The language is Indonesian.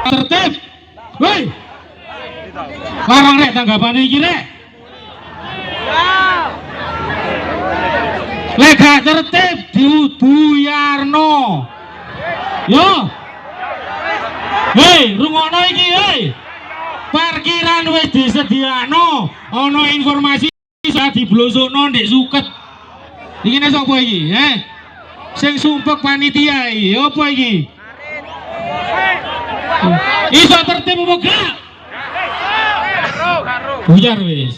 Tertib, woi, larang rek tanggapan iki rek. Lek gak tertib dibuyarno. Yo, hei, rungokno iki, hei. Parkiran wis disediakno, ono informasi bisa diblosokno ndek suket. Iki nek sapa iki, sing sumpek panitia iki, apa iki? Iso tertib apa gak? Buyar wis.